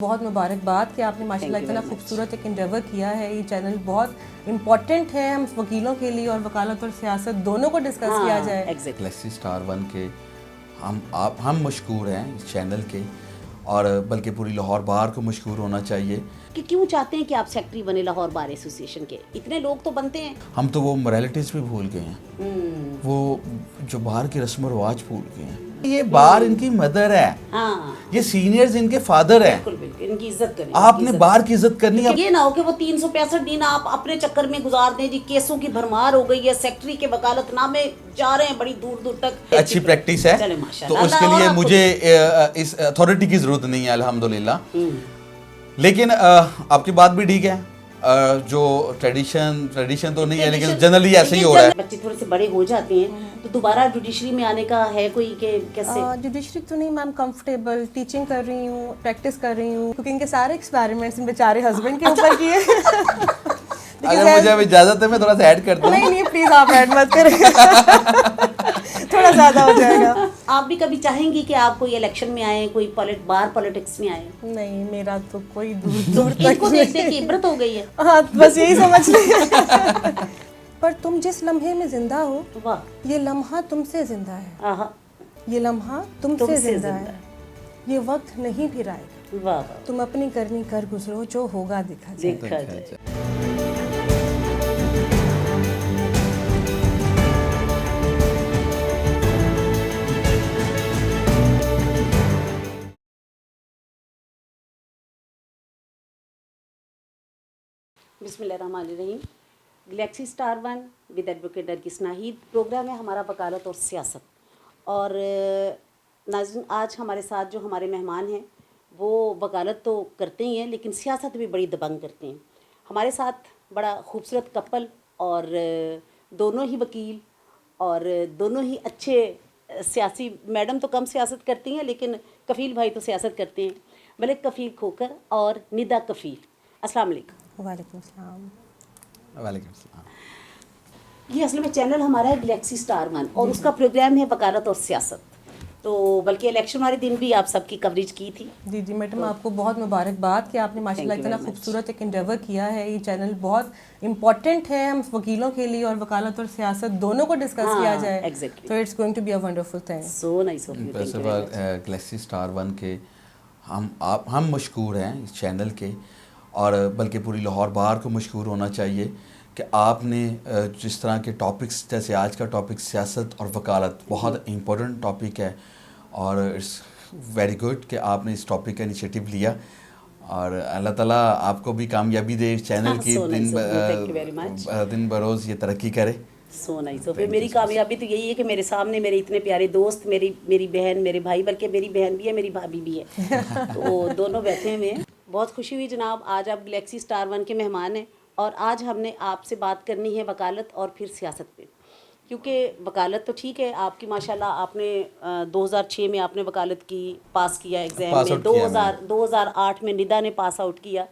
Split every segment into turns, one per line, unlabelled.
بہت مبارکباد کہ آپ نے ماشاءاللہ اتنا خوبصورت ایک انڈیور کیا ہے. یہ چینل بہت امپورٹنٹ ہے ہم وکیلوں کے لیے، اور وکالت اور سیاست دونوں کو ڈسکس کیا جائے.
گلیکسی اسٹار ون کے ہم مشکور ہیں اس چینل کے، اور بلکہ پوری لاہور بار کو مشکور ہونا چاہیے
کہ کیوں چاہتے ہیں کہ آپ سیکٹری بنے لاہور بار ایسوسی ایشن کے. اتنے لوگ تو بنتے ہیں.
ہم تو وہ موریلٹیز بھی بھول گئے ہیں، وہ جو باہر کے رسم و رواج بھول گئے ہیں. یہ بار ان کی مدر ہے، یہ سینئرز ان کے فادر ہیں.
بالکل ان کی عزت کریں.
آپ نے بار کی عزت کرنی ہے.
یہ نہ ہو کہ وہ 365 دن آپ اپنے چکر میں گزار دیں. جی کیسوں کی بھرمار ہو گئی ہے، سیکٹری کے وکالت نامے جا رہے ہیں بڑی دور دور تک.
اچھی پریکٹس ہے، تو اس کے لیے مجھے اس اتھارٹی کی ضرورت نہیں ہے الحمدللہ. لیکن آپ کی بات بھی ٹھیک ہے، جو ٹریڈیشن تو نہیں ہے، لیکن جنرلی ایسے ہی ہو رہا ہے.
بچے تھوڑے سے بڑے ہو جاتے ہیں تو دوبارہ جوڈیشری میں آنے کا ہے کوئی کہ کیسے؟
جوڈیشری تو نہیں میم، کمفرٹیبل ٹیچنگ کر رہی ہوں، پریکٹس کر رہی ہوں، کیونکہ ان کے سارے ایکسپیریمنٹس بیچارے ہسبینڈ کے اوپر کیے.
اگر مجھے اب اجازت ہے میں تھوڑا سا ایڈ کر دوں.
نہیں پلیز آپ ایڈ مت کریں، تھوڑا زیادہ ہو جائے گا.
آپ بھی کبھی چاہیں گی کہ آپ کوئی الیکشن میں آئیں، کوئی بار پالیٹکس میں آئیں؟
نہیں، میرا تو کوئی دور تک
کو دیکھ دیکھ کے عبرت ہو گئی ہے.
ہاں بس یہی سمجھ لیں. پر تم جس لمحے میں زندہ ہو، یہ لمحہ تم سے زندہ ہے. یہ لمحہ تم سے زندہ ہے. یہ وقت نہیں پھر آئے گا. تم اپنی کرنی کر گزرو، جو ہوگا دیکھا جائے.
بسم اللہ الرحمن الرحیم. Galaxy Star one with advocate Nargis Nahid programme ہے ہمارا وکالت اور سیاست. اور ناظرین، آج ہمارے ساتھ جو ہمارے مہمان ہیں وہ وکالت تو کرتے ہی ہیں لیکن سیاست بھی بڑی دبنگ کرتے ہیں. ہمارے ساتھ بڑا خوبصورت کپل، اور دونوں ہی وکیل اور دونوں ہی اچھے سیاسی. میڈم تو کم سیاست کرتی ہیں لیکن کفیل بھائی تو سیاست کرتے ہیں. ملک کفیل کھوکر اور ندا کفیل. السلام علیکم.
وعلیکم السلام.
وعلیکم السلام.
یہ اصل میں چینل ہمارا ہے گلیکسی اسٹار ون، اور اس کا پروگرام ہے وکالت اور سیاست. تو بلکہ الیکشن والے دن بھی آپ سب کی کوریج کی تھی.
جی میڈم، آپ کو بہت مبارکباد کہ آپ نے ماشاءاللہ اتنا خوبصورت ایک انڈیور کیا ہے. یہ چینل بہت امپورٹنٹ ہے ہم وکیلوں کے لیے، اور وکالت اور سیاست دونوں کو ڈسکس کیا جائے. تو it's going to be a wonderful thing.
So nice of you.
First of all Galaxy Star one کے ہم مشکور ہیں اس چینل کے، اور بلکہ پوری لاہور بار کو مشکور ہونا چاہیے کہ آپ نے جس طرح کے ٹاپکس، جیسے آج کا ٹاپک سیاست اور وکالت بہت امپورٹنٹ ٹاپک ہے، اور اٹس ویری گڈ کہ آپ نے اس ٹاپک کا انیشیٹو لیا. اور اللہ تعالیٰ آپ کو بھی کامیابی دے، اس چینل کی دن بروز یہ ترقی کرے.
So nice. میری کامیابی تو یہی ہے کہ میرے سامنے میرے اتنے پیارے دوست، میری بہن، میرے بھائی، بلکہ میری بہن بھی ہے، میری بھابھی بھی ہے، تو دونوں بیٹھے ہوئے ہیں. بہت خوشی ہوئی جناب، آج آپ گلیکسی اسٹار ون کے مہمان ہیں، اور آج ہم نے آپ سے بات کرنی ہے وکالت اور پھر سیاست پہ. کیونکہ وکالت تو ٹھیک ہے آپ کی، ماشاءاللہ آپ نے 2006 میں آپ نے وکالت کی، پاس کیا ایگزام میں. 2008 میں ندا نے پاس آؤٹ کیا.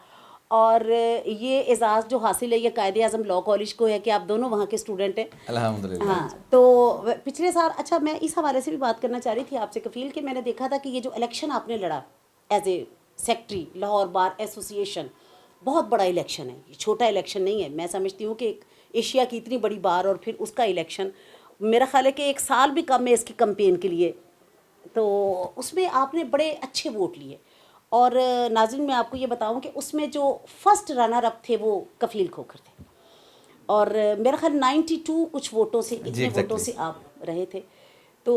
اور یہ اعزاز جو حاصل ہے یہ قائد اعظم لاء کالج کو ہے کہ آپ دونوں وہاں کے اسٹوڈنٹ ہیں
الحمدللہ.
ہاں، تو پچھلے سال، اچھا میں اس حوالے سے بھی بات کرنا چاہ رہی تھی آپ سے کفیل، کہ میں نے دیکھا تھا کہ یہ جو الیکشن آپ نے لڑا ایز اے سیکٹری لاہور بار ایسوسی ایشن، بہت بڑا الیکشن ہے. یہ چھوٹا الیکشن نہیں ہے. میں سمجھتی ہوں کہ ایک ایشیا کی اتنی بڑی بار اور پھر اس کا الیکشن، میرا خیال ہے کہ 1 سال بھی کم ہے اس کی کمپین کے لیے. تو اس میں آپ نے بڑے اچھے ووٹ لیے. اور ناظرین میں آپ کو یہ بتاؤں کہ اس میں جو فرسٹ رنر اپ تھے وہ کفیل کھوکر تھے، اور میرا خیال 92 کچھ ووٹوں سے، اتنے ووٹوں سے آپ رہے تھے. تو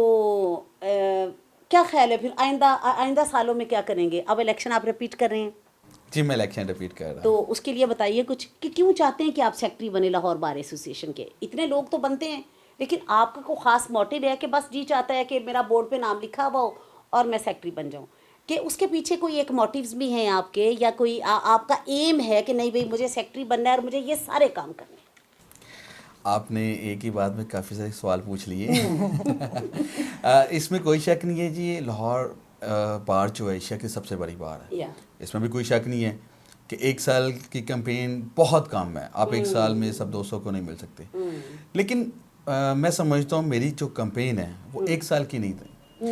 کیا خیال ہے پھر آئندہ سالوں میں کیا کریں گے؟ اب الیکشن آپ ریپیٹ کر رہے ہیں.
جی میں الیکشن ریپیٹ کر رہا ہوں.
تو اس کے لیے بتائیے کچھ کہ کیوں چاہتے ہیں کہ آپ سیکٹری بنے لاہور بار ایسوسی ایشن کے. اتنے لوگ تو بنتے ہیں لیکن آپ کا کوئی خاص موٹیو ہے کہ بس جی چاہتا ہے کہ میرا بورڈ پہ نام لکھا ہوا ہو اور میں سیکٹری بن جاؤں، کہ اس کے پیچھے کوئی ایک موٹیوز بھی ہیں آپ کے، یا کوئی آپ کا ایم ہے کہ نہیں بھئی مجھے سیکٹری بننا ہے اور مجھے یہ سارے کام کرنے ہیں؟
آپ نے ایک ہی بات میں کافی سارے سوال پوچھ لیے. اس میں کوئی شک نہیں ہے جی، یہ لاہور بار جو ہے ایشیا کی سب سے بڑی بار ہے. اس میں بھی کوئی شک نہیں ہے کہ 1 سال کی کمپین بہت کم ہے. آپ 1 سال میں سب 200 کو نہیں مل سکتے. لیکن میں سمجھتا ہوں میری جو کمپین ہے وہ 1 سال کی نہیں تھی.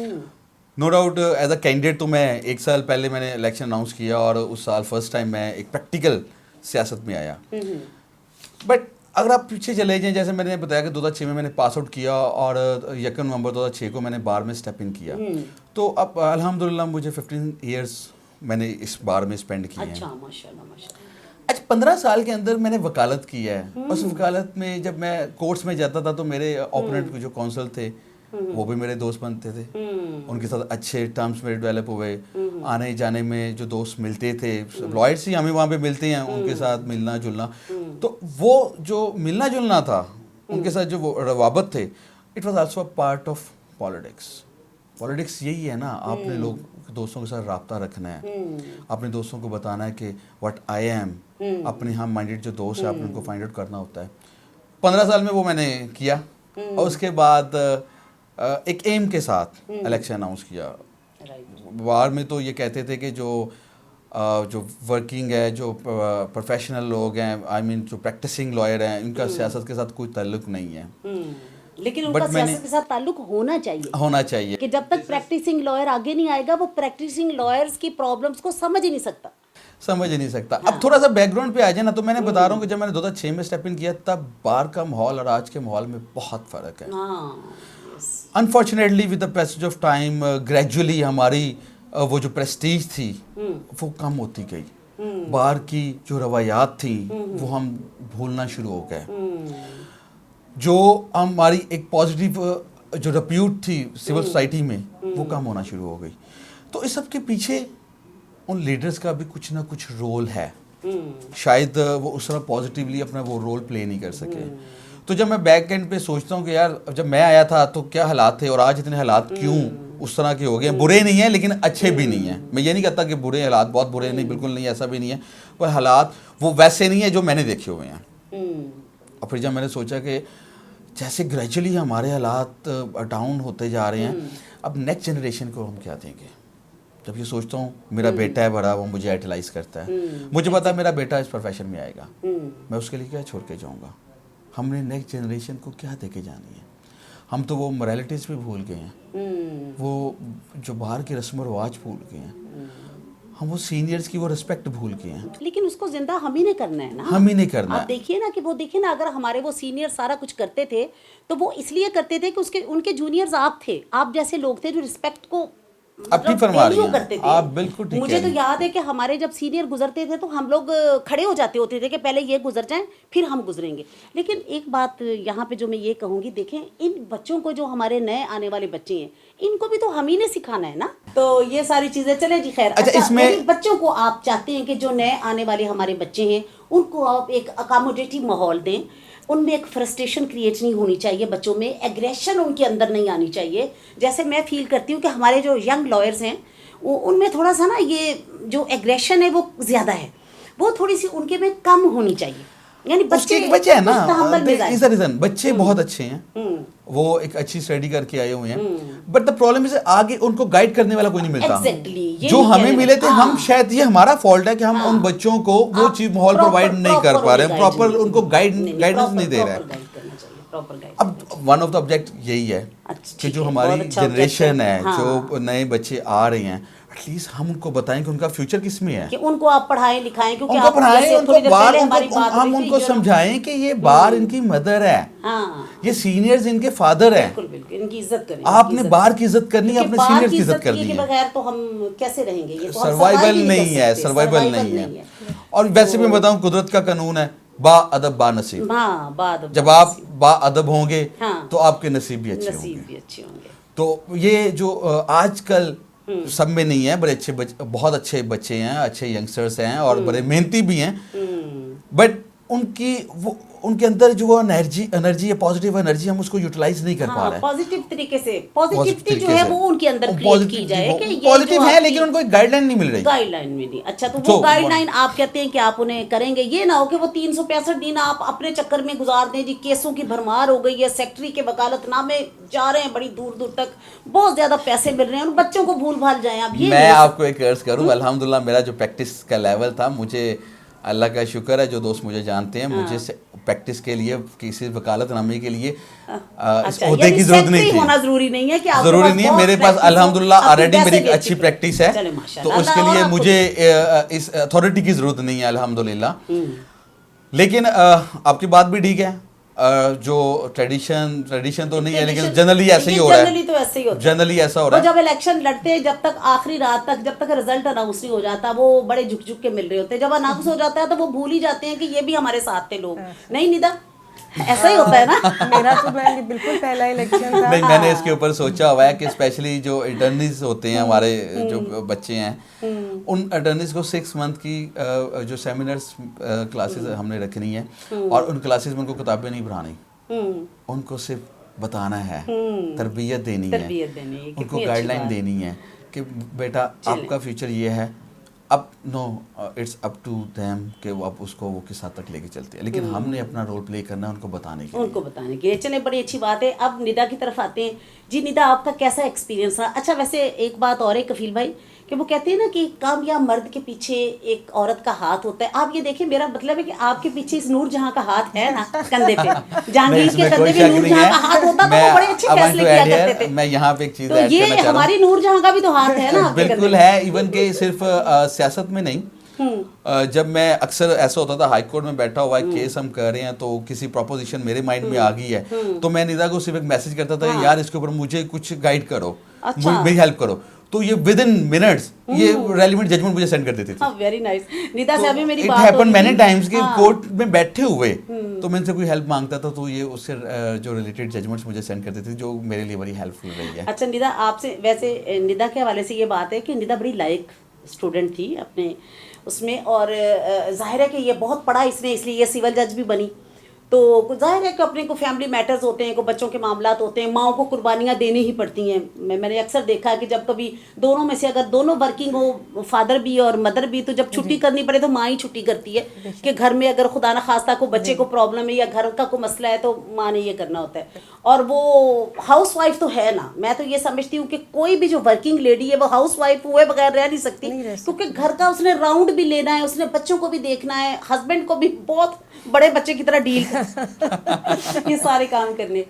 No doubt as a candidate تو میں 1 سال پہلے میں نے الیکشن اناؤنس کیا اور اس سال فرسٹ ٹائم میں ایک پریکٹیکل سیاست میں آیا. بٹ اگر آپ پیچھے چلے جائیں, جیسے میں نے بتایا کہ 2006 میں نے پاس آؤٹ کیا اور 1 نومبر 2006 کو میں نے بار میں اسٹیپ ان کیا, تو اب الحمدللہ مجھے 15 ایئرس میں نے اس بار میں اسپینڈ کیے ہیں.
اچھا ماشاءاللہ ماشاءاللہ.
اچھا 15 سال کے اندر میں نے وکالت کی ہے. اس وکالت میں جب میں کورٹس میں جاتا تھا تو میرے اوپوننٹ جو کونسل تھے وہ بھی میرے دوست بنتے تھے, ان کے ساتھ اچھے ٹرمز میرے ڈیولپ ہوئے. آنے جانے میں جو دوست ملتے تھے لائرس ہی ہمیں وہاں پہ ملتے ہیں, ان کے ساتھ ملنا جلنا, تو وہ جو ملنا جلنا تھا ان کے ساتھ جو وہ روابط تھے, it was also a part of politics. Politics یہی ہے نا, آپ نے لوگ دوستوں کے ساتھ رابطہ رکھنا ہے, اپنے دوستوں کو بتانا ہے کہ واٹ آئی ایم, اپنے ہم مائنڈیڈ جو دوست ہیں آپ نے ان کو فائنڈ آؤٹ کرنا ہوتا ہے. 15 سال میں وہ میں نے کیا, اور اس کے بعد ایک ایم کے ساتھ الیکشن اناؤنس کیا. بار میں تو یہ کہتے تھے کہ جو ورکنگ ہے, جو پروفیشنل لوگ ہیں, آئی مین جو پریکٹسنگ لائر ہیں, ان کا سیاست کے ساتھ کوئی تعلق نہیں ہے.
لیکن ان کا سیاست کے ساتھ تعلق ہونا چاہیے کہ جب تک پریکٹسنگ لائر آگے نہیں آئے گا وہ پریکٹسنگ لائرز کی پرابلمس کو سمجھ ہی نہیں سکتا.
اب تھوڑا سا بیک گراؤنڈ پہ آ جائے نا, تو میں نے بتا رہا ہوں کہ جب میں نے 2006 میں اسٹیپ ان کیا تب بار کا ماحول اور آج کے ماحول میں بہت فرق ہے. Unfortunately with the passage of time gradually ہماری وہ جو پریسٹیج تھی وہ کم ہوتی گئی. بار کی جو روایات تھیں وہ ہم بھولنا شروع ہو گئے. جو ہماری ایک پازیٹیو جو ریپیوٹ تھی سول سوسائٹی میں وہ کم ہونا شروع ہو گئی. تو اس سب کے پیچھے ان لیڈرز کا بھی کچھ نہ کچھ رول ہے. شاید وہ اس طرح پازیٹیولی اپنا وہ رول پلے نہیں کر سکے. تو جب میں بیک اینڈ پہ سوچتا ہوں کہ یار جب میں آیا تھا تو کیا حالات تھے اور آج اتنے حالات کیوں اس طرح کے ہو گئے ہیں. برے نہیں ہیں لیکن اچھے بھی نہیں ہیں. میں یہ نہیں کہتا کہ برے حالات بہت برے نہیں, بالکل نہیں, ایسا بھی نہیں ہے. پر حالات وہ ویسے نہیں ہیں جو میں نے دیکھے ہوئے ہیں. اور پھر جب میں نے سوچا کہ جیسے گریجولی ہمارے حالات ڈاؤن ہوتے جا رہے ہیں, اب نیکسٹ جنریشن کو ہم کیا دیں گے. جب یہ سوچتا ہوں میرا بیٹا ہے بڑا, وہ مجھے آئیڈیلائز کرتا ہے, مجھے پتا ہے میرا بیٹا اس پروفیشن میں آئے گا, میں اس کے لیے کیا چھوڑ کے جاؤں گا. ہم نے نیکسٹ جنریشن کو کیا دے کے جانی ہے. ہم تو وہ موریلٹیز بھی بھول گئے ہیں, وہ جو باہر کے رسم و رواج بھول گئے ہیں, ہم وہ سینئرز کی وہ رسپیکٹ بھول گئے ہیں.
لیکن اس کو زندہ ہم ہی نہیں کرنا ہے نا,
ہم ہی نہیں کرنا ہے.
آپ دیکھیے نا کہ وہ دیکھیے نا, اگر ہمارے وہ سینئر سارا کچھ کرتے تھے تو وہ اس لیے کرتے تھے کہ ان کے جونیئرز آپ تھے, آپ جیسے لوگ تھے جو رسپیکٹ کو کرتے تھے.
آپ بالکل ٹھیک.
مجھے تو یاد ہے کہ ہمارے جب سینئر گزرتے تھے تو ہم لوگ کھڑے ہو جاتے ہوتے تھے کہ پہلے یہ گزر جائیں پھر ہم گزریں گے. لیکن ایک بات یہاں پہ جو میں یہ کہوں گی, دیکھیں ان بچوں کو جو ہمارے نئے آنے والے بچے ہیں ان کو بھی تو ہم ہی نے سکھانا ہے نا. تو یہ ساری چیزیں چلیں جی خیر.
اچھا اس میں
بچوں کو آپ چاہتے ہیں کہ جو نئے آنے والے ہمارے بچے ہیں ان کو آپ ایک اکاموڈیٹو ماحول دیں, ان میں ایک فرسٹریشن کریٹ نہیں ہونی چاہیے, بچوں میں ایگریشن ان کے اندر نہیں آنی چاہیے. جیسے میں فیل کرتی ہوں کہ ہمارے جو ینگ لائرز ہیں ان میں تھوڑا سا نا یہ جو ایگریشن ہے وہ زیادہ ہے, وہ تھوڑی سی ان کے میں کم ہونی چاہیے. یعنی
بچے ہیں نا, از اے ریزن بچے بہت اچھے ہیں, وہ ایک اچھی اسٹڈی کر کے آئے ہوئے ہیں, بٹ دا پرابلم از آگے ان کو گائیڈ کرنے والا کوئی نہیں ملتا. جو ہمیں ملے تھے, ہم شاید یہ ہمارا فالٹ ہے کہ ہم ان بچوں کو وہ چیز ماحول پرووائڈ نہیں کر پا رہے ہیں, پراپر ان کو گائیڈنس نہیں دے رہے ہیں. اب ون آف دا آبجیکٹ یہی ہے کہ جو ہماری جنریشن ہے, جو نئے بچے آ رہے ہیں, ایٹ لیسٹ ہم ان کو بتائیں کہ ان کا فیوچر کس میں ہے,
کہ ان کو آپ پڑھائیں لکھائیں, کیونکہ
آپ ہم ان کو سمجھائیں کہ یہ بار ان کی مدر ہے, یہ سینئرز ان کے فادر ہیں,
ان کی عزت کریں.
آپ نے بار کی عزت کرنی ہے, اپنے سینئرز کی عزت کرنی ہے.
بغیر تو ہم کیسے رہیں گے, یہ
سروائیول نہیں ہے, سروائیول نہیں ہے. اور ویسے میں بتاؤں قدرت کا قانون ہے, با ادب با نصیب. جب آپ با ادب ہوں گے تو آپ کے نصیب بھی اچھے ہوں گے. تو یہ جو آج کل سب میں نہیں ہے, بڑے اچھے بہت اچھے بچے ہیں, اچھے ینگسٹرس ہیں اور بڑے محنتی بھی ہیں, بٹ ان کے اندر جو انرجی ہے, پازیٹیو انرجی, ہم اس کو یوٹیلائز نہیں کر پا رہے ہیں.
پازیٹیو طریقے سے پازیٹیوٹی جو ہے وہ ان کے اندر کریٹ کی جائے کہ یہ
پازیٹیو ہے, لیکن ان کو ایک گائیڈ لائن نہیں مل رہی.
گائیڈ لائن میں نہیں. اچھا تو وہ گائیڈ لائن آپ کہتے ہیں کہ آپ انہیں کریں گے, یہ نہ ہو کہ وہ 365 دن آپ اپنے چکر میں گزار دیں. جی کیسوں کی بھرمار ہو گئی ہے, سیکٹری کے وکالت نامے جا رہے ہیں بڑی دور دور تک, بہت زیادہ پیسے مل رہے ہیں, بچوں کو بھول بھال جائیں. اب یہ
میں آپ کو ایک عرض کروں, الحمدللہ میرا جو پریکٹس کا لیول تھا, مجھے اللہ کا شکر ہے جو دوست مجھے جانتے ہیں, مجھے پریکٹس کے لیے کسی وکالت نامے کے لیے اس عہدے کی ضرورت نہیں تھی.
ضروری نہیں ہے کہ
ضروری نہیں ہے, میرے پاس الحمدللہ آلریڈی میری اچھی پریکٹس ہے, تو اس کے لیے مجھے اس اتھارٹی کی ضرورت نہیں ہے الحمدللہ. لیکن آپ کی بات بھی ٹھیک ہے, جو ٹریڈیشن تو نہیں ہے لیکن جنرلی ایسا ہی ہو رہا ہے, جنرلی ایسا ہو رہا ہے.
جب الیکشن لڑتے ہیں جب تک آخری رات تک, جب تک رزلٹ اناؤنس نہیں ہو جاتا, وہ بڑے جھک جھک کے مل رہے ہوتے ہیں. جب اناؤنس ہو جاتا ہے تو وہ بھول ہی جاتے ہیں کہ یہ بھی ہمارے ساتھ تھے لوگ. نہیں ندا, ایسا ہی ہوتا ہے نا.
میرا تو بالکل پہلا الیکشن تھا.
نہیں, میں نے اس کے اوپر سوچا ہوا ہے کہ اسپیشلی جو انٹرنیز ہوتے ہیں ہمارے جو بچے ہیں, ان انٹرنیز کو 6 منتھ کی جو سیمینرز کلاسز ہم نے رکھنی ہے, اور ان کلاسز میں ان کو کتابیں نہیں پڑھانی, ان کو صرف بتانا ہے, تربیت دینی ہے, ان کو گائیڈ لائن دینی ہے کہ بیٹا آپ کا فیوچر یہ ہے. اب نو اٹس اپ ٹو دیم کہ وہ اب اس کو وہ کس حد تک لے کے چلتے ہیں, لیکن ہم نے اپنا رول پلے کرنا ہے ان کو بتانے کے لیے.
چلیں, بڑی اچھی بات ہے. اب ندا کی طرف آتے ہیں. جی ندا, آپ کا کیسا ایکسپیرینس رہا؟ اچھا ویسے ایک بات اور ہے کفیل بھائی, کہ وہ کہتے ہیں نا کہ کامیاب مرد کے پیچھے ایک عورت کا ہاتھ ہوتا ہے. آپ یہ دیکھیں, میرا مطلب ہے کہ آپ کے پیچھے اس نور جہاں کا ہاتھ ہے نا کندھے پہ, جہانگیر کے کندھے پہ نور جہاں کا ہاتھ ہوتا تو وہ بڑے اچھے فیصلے کیا کرتے تھے.
میں یہاں پہ ایک چیز
تو یہ ہماری نور جہاں کا بھی تو ہاتھ ہے نا.
بالکل ہے, ایون کہ صرف سیاست میں نہیں. جب میں اکثر ایسا ہوتا تھا ہائی کورٹ میں بیٹھا ہوا ہے, کیس ہم کر رہے ہیں, تو کسی پروپوزیشن میرے مائنڈ میں آ گئی ہے, تو میں ندا کو صرف ایک میسج کرتا تھا, یار اس کے اوپر مجھے کچھ گائیڈ کرو, میری ہیلپ کرو. تو یہ ود ان منٹس یہ ریلیونٹ ججمنٹ مجھے سینڈ کر دیتے تھے.
Very nice. ندا سے ابھی میری بات
اٹ ہیپن مینی ٹائمز کہ کورٹ میں بیٹھے ہوئے تو میں ان سے کوئی ہیلپ مانگتا تھا, تو یہ اس سے جو ریلیٹڈ ججمنٹس مجھے سینڈ کرتے تھے, جو میرے لیے بڑی ہیلپ فل رہی ہے.
اچھا ندا, آپ سے ویسے ندا کے حوالے سے یہ بات ہے کہ ندا بڑی لائق اسٹوڈنٹ تھی اپنے اس میں, اور ظاہر ہے کہ یہ بہت پڑھا اس نے, اس لیے یہ سول جج بھی بنی. تو ظاہر ہے کہ اپنے کو فیملی میٹرز ہوتے ہیں, کو بچوں کے معاملات ہوتے ہیں, ماؤں کو قربانیاں دینی ہی پڑتی ہیں. میں نے اکثر دیکھا ہے کہ جب کبھی دونوں میں سے اگر دونوں ورکنگ ہو, فادر بھی اور مدر بھی, تو جب چھٹی کرنی پڑے تو ماں ہی چھٹی کرتی ہے, کہ گھر میں اگر خدا نخواستہ کو بچے کو پرابلم ہے یا گھر کا کوئی مسئلہ ہے تو ماں نے یہ کرنا ہوتا ہے. اور وہ ہاؤس وائف تو ہے نا, میں تو یہ سمجھتی ہوں کہ کوئی بھی جو ورکنگ لیڈی ہے وہ ہاؤس وائف ہوئے بغیر رہ نہیں سکتی, کیونکہ گھر کا اس نے راؤنڈ بھی لینا ہے, اس نے بچوں کو بھی دیکھنا ہے, ہسبینڈ کو بھی بہت بڑے بچے کی طرح ڈیل یہ سارے کام کرنے.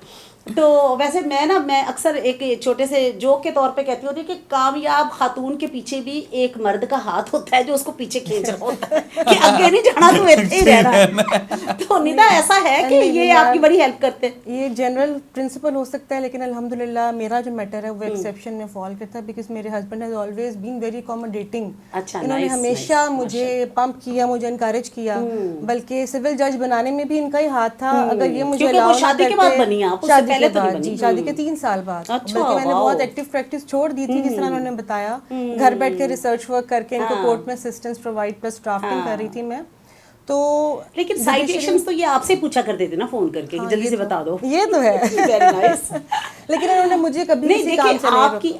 تو ویسے میں اکثر ایک چھوٹے سے جوک کے طور پہ کہتی ہوتی کہ کامیاب خاتون کے پیچھے بھی ایک مرد کا ہاتھ ہوتا ہے جو اس کو پیچھے کھینچ رہا ہوتا ہے کہ آگے نہیں جانا, تو ایسے ہی رہنا. تو ندا ایسا ہے کہ یہ آپ کی بڑی ہیلپ کرتے ہیں.
یہ جنرل پرنسپل ہو سکتا ہے, لیکن الحمدللہ میرا جو میٹر ہے وہ ایکسیپشن میں فال کرتا ہے, بیکاز میرے husband has always been very accommodating. انہوں نے ہمیشہ مجھے پمپ کیا, مجھے انکریج کیا, بلکہ سول جج بنانے میں بھی ان کا ہی ہاتھ تھا. اگر یہ مجھے
شادی کے بعد بنی, آپ اس سے پہلے تو نہیں بنی.
جی, شادی کے 3 سال بعد, بلکہ میں نے بہت ایکٹیو پریکٹس چھوڑ دی تھی, جس طرح انہوں نے بتایا, گھر بیٹھ کے ریسرچ ورک کر کے ان کو کورٹ میں اسسٹنس پرووائڈ پلس ڈرافٹنگ کر رہی تھی میں. تو
لیکن سائٹیشنز تو یہ آپ سے پوچھا کرتے تھے نا فون کر کے, جلدی سے بتا دو.
یہ تو ہے, لیکن انہوں نے مجھے کبھی
نہیں دیکھیں,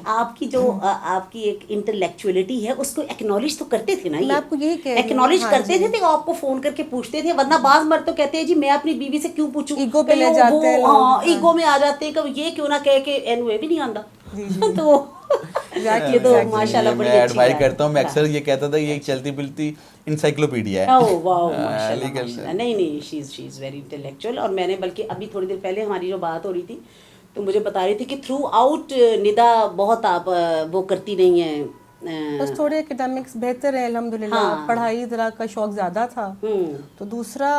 آپ کی جو آپ کی ایک انٹلیکچولیٹی ہے اس کو ایکنالج تو کرتے تھے نا,
میں آپ کو یہی کہہ رہی ہوں,
ایکنالج کرتے تھے, آپ کو فون کر کے پوچھتے تھے. ورنہ بعض مرد تو کہتے ہیں جی میں اپنی بیوی سے کیوں پوچھوں,
ایگو پہ لے جاتے ہیں,
ہاں ایگو میں آ جاتے ہیں, کہ یہ کیوں نہ کہے کہ این وے بھی نہیں آندا. تو یہ تو ماشاءاللہ بڑی اچھی
ایڈمائر کرتا ہوں. میں اکثر یہ کہتا تھا یہ ایک چلتی پلتی انسائکلوپیڈیا ہے.
اوہ واو ماشاءاللہ. نہیں شی از ویری انٹلیکچوئل. اور میں نے بلکہ ابھی تھوڑی دیر پہلے ہماری جو بات ہو رہی تھی تو مجھے بتا رہی تھی کہ تھرو آؤٹ ندا بہت آپ وہ کرتی نہیں ہیں,
بس تھوڑے اکیڈمکس بہتر ہیں الحمدللہ, پڑھائی ذرا کا شوق زیادہ تھا. تو دوسرا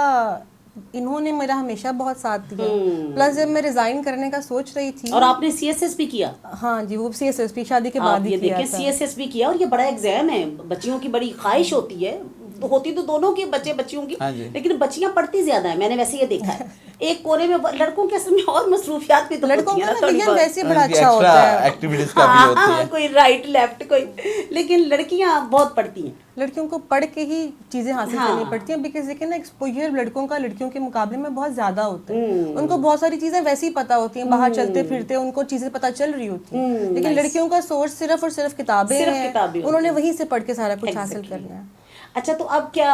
انہوں نے میرا ہمیشہ بہت ساتھ دیا. پلس جب میں ریزائن کرنے کا سوچ رہی تھی,
اور آپ نے سی ایس ایس بھی کیا.
ہاں جی, وہ سی ایس ایس بھی شادی کے بعد ہی کیا تھا.
سی ایس ایس بھی کیا, اور یہ بڑا ایگزام ہے, بچیوں کی بڑی خواہش ہوتی ہے, ہوتی تو دونوں کی, بچیوں کی, لیکن بچیاں پڑھتی زیادہ ہیں. میں نے ویسے یہ دیکھا ہے ایک کونے میں, لڑکوں کے اصل میں اور مصروفیات بھی تو
لڑکوں کا ویسے بڑا اچھا ہوتا ہے,
ایکٹیویٹیز کافی ہوتی ہیں,
کوئی رائٹ لیفٹ کوئی, لیکن لڑکیاں بہت پڑھتی ہیں.
لڑکیوں کو پڑھ کے ہی چیزیں حاصل کرنی پڑتی ہیں, بیکاز دیکھیں نا ایکسپوجر لڑکوں کا لڑکیوں کے مقابلے میں بہت زیادہ ہوتا ہے. ان کو بہت ساری چیزیں ویسے ہی پتہ ہوتی ہیں, باہر چلتے پھرتے ان کو چیزیں پتہ چل رہی ہوتی ہیں, لیکن لڑکیوں کا سورس صرف اور صرف کتابیں ہیں, انہوں نے وہیں سے پڑھ کے سارا کچھ حاصل کرنا ہے.
اچھا, تو اب کیا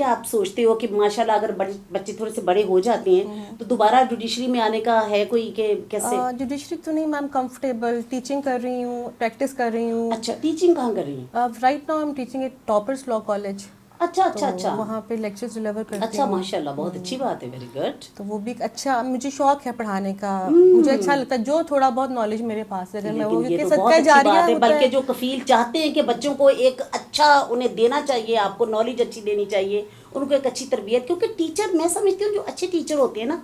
آپ سوچتے ہو کہ ماشاءاللہ اگر بچے تھوڑے سے بڑے ہو جاتے ہیں تو دوبارہ جوڈیشری میں آنے کا ہے کوئی, کہ کیسے؟
جوڈیشری تو نہیں میم, کمفرٹیبل ٹیچنگ کر رہی ہوں, پریکٹس کر رہی ہوں.
اچھا, ٹیچنگ کہاں کر رہی ہیں؟
Right now I am teaching at Toppers Law College.
اچھا اچھا اچھا
وہاں پہ لیکچرز ڈلیور کرتی
اچھا
ہوں.
ماشاء اللہ بہت اچھی بات ہے ویری گڈ.
تو وہ بھی اچھا مجھے شوق ہے پڑھانے کا, مجھے اچھا لگتا ہے جو تھوڑا بہت نالج میرے پاس ہے اگر میں وہ
لیکن یہ
کہ
تو بہت
صدقہ
اچھی
جاریہ
بات ہے,
ہوتا
بلکہ
ہے.
جو کفیل چاہتے ہیں کہ بچوں کو ایک اچھا انہیں دینا چاہیے, آپ کو نالج اچھی دینی چاہیے, ان کو ایک اچھی تربیت, کیونکہ ٹیچر میں سمجھتی ہوں جو اچھے ٹیچر ہوتے ہیں نا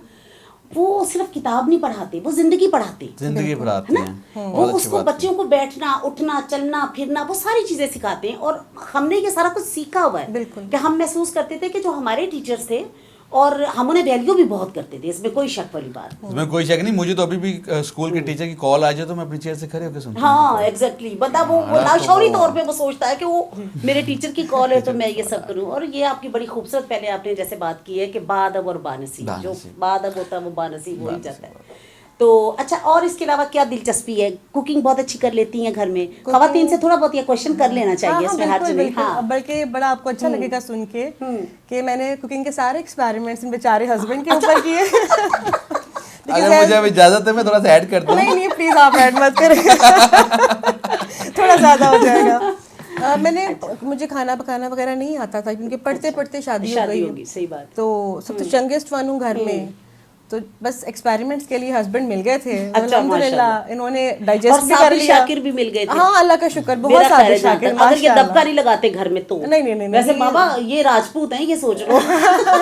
وہ صرف کتاب نہیں پڑھاتے, وہ زندگی پڑھاتے ہیں,
زندگی
ہے
پڑھاتے
نا.
ہیں.
وہ
بہت
اس
اچھی
کو
بات
بچوں کو بیٹھنا اٹھنا چلنا پھرنا وہ ساری چیزیں سکھاتے ہیں, اور ہم نے یہ سارا کچھ سیکھا ہوا ہے
بالکل.
کہ ہم محسوس کرتے تھے کہ جو ہمارے ٹیچرز تھے اور ہم انہیں ویلیو بھی بہت کرتے تھے, اس میں کوئی شک والی بات.
اس میں کوئی شک نہیں, مجھے تو ابھی بھی اسکول کے ٹیچر کی کال آ جائے تو میں اپنی چیئر سے کھڑے ہو کے سنتا ہوں.
ہاں ایگزیکٹلی, بندہ وہ لاشعوری طور پہ وہ سوچتا ہے کہ وہ میرے ٹیچر کی کال ہے تو میں یہ سب کروں. اور یہ آپ کی بڑی خوبصورت پہلے آپ نے جیسے بات کی ہے کہ بادب اور بانصیب, جو بادب ہوتا ہے وہ بانصیب ہو ہی جاتا ہے. تو اچھا, اور اس کے علاوہ کیا دلچسپی ہے؟ کوکنگ بہت اچھی کر لیتی ہیں گھر میں, خواتین سے تھوڑا بہت یہ کوشچن کر لینا چاہیے, اس میں حرج نہیں. ہاں
بلکہ بڑا آپ کو اچھا لگے گا سن کے کہ میں نے کوکنگ کے سارے ایکسپیریمنٹس بیچارے ہسبینڈ کے اوپر کیے.
اگر مجھے اب اجازت ہے میں تھوڑا سا ایڈ کرتا ہوں.
نہیں پلیز آپ ایڈ مت کریں, تھوڑا زیادہ ہو جائے گا. مجھے کھانا پکانا وغیرہ نہیں آتا تھا کیونکہ پڑھتے پڑھتے شادی ہو گئی,
صحیح بات.
تو سب سے ینگسٹ ون ہوں گھر میں, تو بس ایکسپیریمنٹس کے لیے ہسبینڈ مل گئے تھے, الحمدللہ انہوں نے ڈائجسٹ بھی کر لیا.
شاکر بھی مل گئے تھے.
ہاں اللہ کا شکر, بہت سارے شاکر.
اگر یہ دبکا نہیں لگاتے گھر میں تو
نہیں
ویسے بابا یہ راجپوت ہیں, یہ سوچ لو.